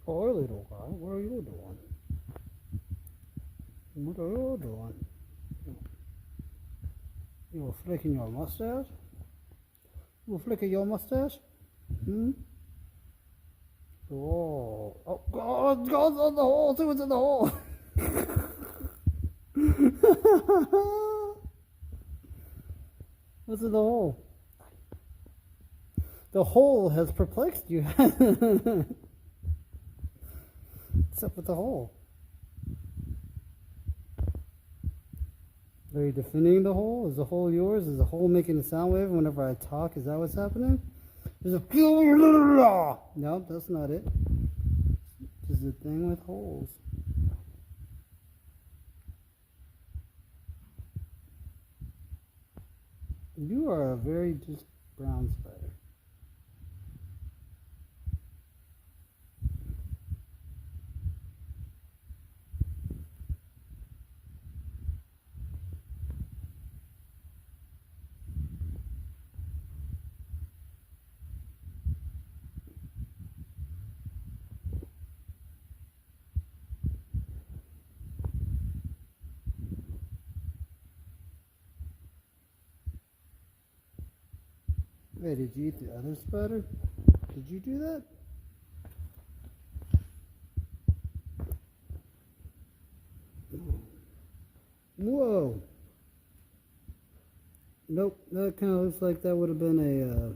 Oh, little guy, what are you doing? What are you doing? You flicking your mustache? You flicking your mustache? Hmm? Oh, oh God, it goes in the hole, too, it's in the hole. What's in the hole? The hole has perplexed you. What's up with the hole? Are you defending the hole? Is the hole yours? Is the hole making a sound wave whenever I talk? Is that what's happening? There's a no, that's not it. This is a thing with holes. You are a very just brown spider. Hey, did you eat the other spider? Did you do that? Whoa. Nope, that kind of looks like that would have been a